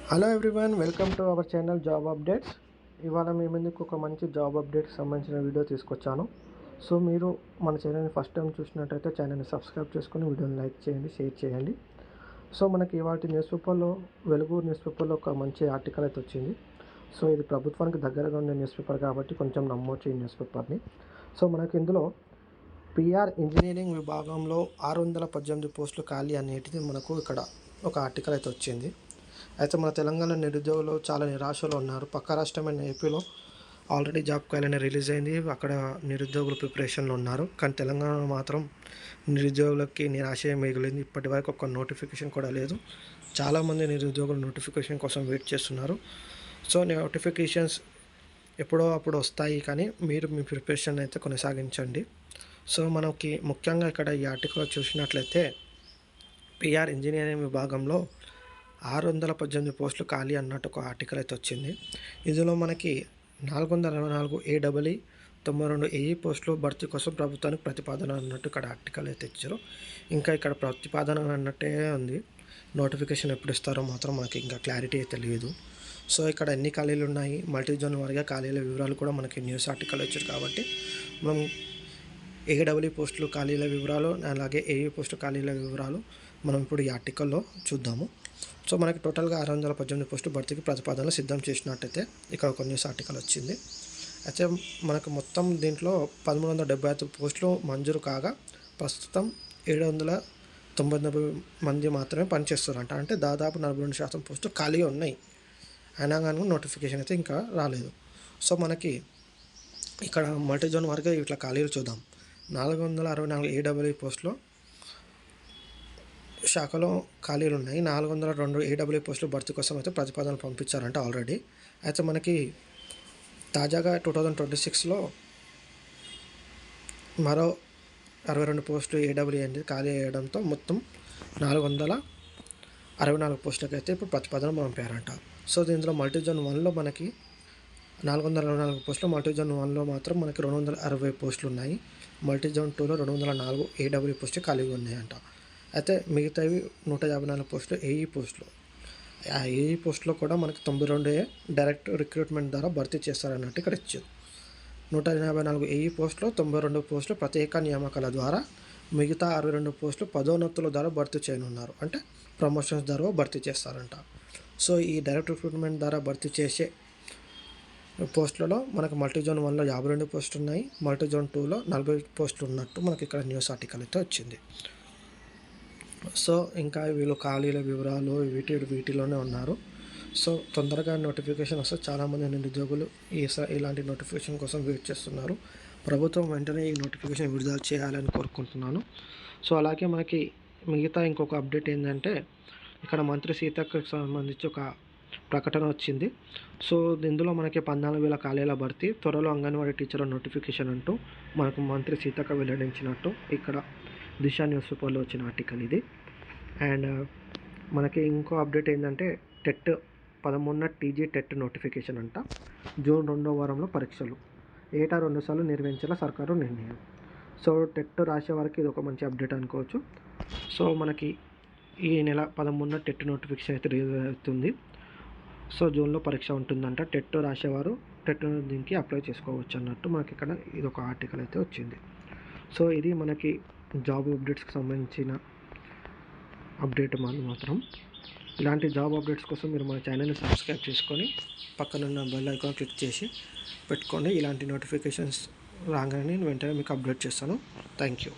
Hello everyone, welcome to our channel job updates. ఇవాళ మీ ముందుకు ఒక మంచి జాబ్ అప్డేట్స్ సంబంధించిన వీడియో తీసుకొచ్చాను. సో మీరు మన ఛానల్ని ఫస్ట్ టైం చూసినట్టయితే ఛానల్ని సబ్స్క్రైబ్ చేసుకుని వీడియోని లైక్ చేయండి, షేర్ చేయండి. సో మనకి ఇవాళ న్యూస్ పేపర్లో, వెలుగు న్యూస్ పేపర్లో ఒక మంచి ఆర్టికల్ అయితే వచ్చింది. సో ఇది ప్రభుత్వానికి దగ్గరగా ఉండే న్యూస్ పేపర్ కాబట్టి కొంచెం నమ్మొచ్చు ఈ న్యూస్ పేపర్ని. సో మనకి ఇందులో పిఆర్ ఇంజనీరింగ్ విభాగంలో 618 పోస్టులు ఖాళీ అనేటిది మనకు ఇక్కడ ఒక ఆర్టికల్ అయితే వచ్చింది. అయితే మన తెలంగాణ నిరుద్యోగులు చాలా నిరాశలో ఉన్నారు. పక్క రాష్ట్రమైన ఏపీలో ఆల్రెడీ జాబ్ క్యాలెండర్ రిలీజ్ అయింది. అక్కడ నిరుద్యోగులు ప్రిపరేషన్లో ఉన్నారు. కానీ తెలంగాణలో మాత్రం నిరుద్యోగులకి నిరాశ మిగిలింది. ఇప్పటి వరకు ఒక నోటిఫికేషన్ కూడా లేదు. చాలామంది నిరుద్యోగులు నోటిఫికేషన్ కోసం వెయిట్ చేస్తున్నారు. సో నోటిఫికేషన్స్ ఎప్పుడో అప్పుడు వస్తాయి, కానీ మీరు మీ ప్రిపరేషన్ అయితే కొనసాగించండి. సో మనకి ముఖ్యంగా ఇక్కడ ఈ ఆర్టికల్ చూసినట్లయితే పిఆర్ ఇంజనీరింగ్ విభాగంలో 618 పోస్టులు ఖాళీ అన్నట్టు ఒక ఆర్టికల్ అయితే వచ్చింది. ఇందులో మనకి 464 AEE 92 AE పోస్టులు భర్తీ కోసం ప్రభుత్వానికి ప్రతిపాదన అన్నట్టు ఇక్కడ ఆర్టికల్ అయితే ఇచ్చారు. ఇంకా ఇక్కడ ప్రతిపాదన అన్నట్టే ఉంది. నోటిఫికేషన్ ఎప్పుడు ఇస్తారో మాత్రం మనకి ఇంకా క్లారిటీ అయితే తెలియదు. సో ఇక్కడ ఎన్ని ఖాళీలు ఉన్నాయి, మల్టీ జోన్ వారిగా ఖాళీల వివరాలు కూడా మనకి న్యూస్ ఆర్టికల్ వచ్చారు. కాబట్టి మనం AEE పోస్టులు ఖాళీల వివరాలు, అలాగే AE పోస్టు ఖాళీల వివరాలు మనం ఇప్పుడు ఈ ఆర్టికల్లో చూద్దాము. సో మనకి టోటల్గా 618 పోస్టులు భర్తీకి ప్రతిపాదనలు సిద్ధం చేసినట్టయితే ఇక్కడ ఒక న్యూస్ ఆర్టికల్ వచ్చింది. అయితే మనకు మొత్తం దీంట్లో 1375 పోస్టులు మంజూరు కాగా ప్రస్తుతం 799 మంది మాత్రమే పనిచేస్తారంట. అంటే దాదాపు 42% పోస్టులు ఖాళీగా ఉన్నాయి. అయినా కానీ నోటిఫికేషన్ అయితే ఇంకా రాలేదు. సో మనకి ఇక్కడ మల్టీ జోన్ వరకు ఇట్లా ఖాళీలు చూద్దాం. 464 AEE పోస్టులు శాఖలో ఖాళీలు ఉన్నాయి. 402 AEE పోస్టులు భర్తీ కోసం అయితే ప్రతిపాదనలు పంపించారంట ఆల్రెడీ. అయితే మనకి తాజాగా 2026లో మరో 62 పోస్టులు AEE అనేది ఖాళీ అయ్యడంతో మొత్తం 464 పోస్టులకు అయితే ఇప్పుడు ప్రతిపాదన పంపారంట. సో దీంట్లో మల్టీ జోన్ 1లో మనకి 424 పోస్టులు, మల్టీ జోన్ 1లో మాత్రం మనకి 260 పోస్టులు ఉన్నాయి. మల్టీ జోన్ 2లో 204 AEE పోస్టులు ఖాళీగా ఉన్నాయంట. అయితే మిగతావి 154 పోస్టులు AE పోస్టులు. ఆ AE పోస్టులో కూడా మనకి 92 డైరెక్ట్ రిక్రూట్మెంట్ ద్వారా భర్తీ చేస్తారన్నట్టు ఇక్కడ ఇచ్చారు. 154 AE పోస్టులో 92 పోస్టులు ప్రత్యేక నియామకాల ద్వారా, మిగతా 62 పోస్టులు పదోన్నతుల ద్వారా భర్తీ చేయనున్నారు. అంటే ప్రమోషన్స్ ద్వారా భర్తీ చేస్తారంట. సో ఈ డైరెక్ట్ రిక్రూట్మెంట్ ద్వారా భర్తీ చేసే పోస్టులలో మనకు మల్టీ జోన్ 1లో 52 పోస్టులు ఉన్నాయి. మల్టీ జోన్ 2లో 40 పోస్టులు ఉన్నట్టు మనకి ఇక్కడ న్యూస్ ఆర్టికల్ అయితే వచ్చింది. సో ఇంకా వీళ్ళు ఖాళీల వివరాలు వీటిలోనే ఉన్నారు. సో తొందరగా నోటిఫికేషన్ వస్తే చాలామంది నిరుద్యోగులు ఇలాంటి నోటిఫికేషన్ కోసం వెయిట్ చేస్తున్నారు. ప్రభుత్వం వెంటనే ఈ నోటిఫికేషన్ విడుదల చేయాలని కోరుకుంటున్నాను. సో అలాగే మనకి మిగతా ఇంకొక అప్డేట్ ఏంటంటే, ఇక్కడ మంత్రి సీతక్కకి సంబంధించి ఒక ప్రకటన వచ్చింది. సో ఇందులో మనకి 14,000 ఖాళీల భర్తీ, త్వరలో అంగన్వాడీ టీచర్ల నోటిఫికేషన్ అంటూ మనకు మంత్రి సీతక్క వెల్లడించినట్టు ఇక్కడ దిశ న్యూస్ పేపర్లో వచ్చిన ఆర్టికల్ ఇది. అండ్ మనకి ఇంకో అప్డేట్ ఏంటంటే, టెట్ 13 TG టెట్ నోటిఫికేషన్ అంట. జూన్ 2వ వారంలో పరీక్షలు ఏటా 2 సార్లు నిర్వహించేలా సర్కారు నిర్ణయం. సో టెట్ రాసే వారికి ఇది ఒక మంచి అప్డేట్ అనుకోవచ్చు. సో మనకి ఈ నెల 13 టెట్ నోటిఫికేషన్ అయితే రిలీజ్ అవుతుంది. సో జూన్లో పరీక్ష ఉంటుందంట. టెట్ రాసేవారు టెట్ దీనికి అప్లై చేసుకోవచ్చు అన్నట్టు మనకి ఇక్కడ ఇది ఒక ఆర్టికల్ అయితే వచ్చింది. సో ఇది మనకి జాబ్ అప్డేట్స్కి సంబంధించిన అప్డేట్ మాత్రం. ఇలాంటి జాబ్ అప్డేట్స్ కోసం మీరు మన ఛానల్ని సబ్స్క్రైబ్ చేసుకొని పక్కనున్న బెల్ ఐకాన్ క్లిక్ చేసి పెట్టుకోండి. ఇలాంటి నోటిఫికేషన్స్ రాగానే నేను వెంటనే మీకు అప్డేట్ చేస్తాను. Thank you.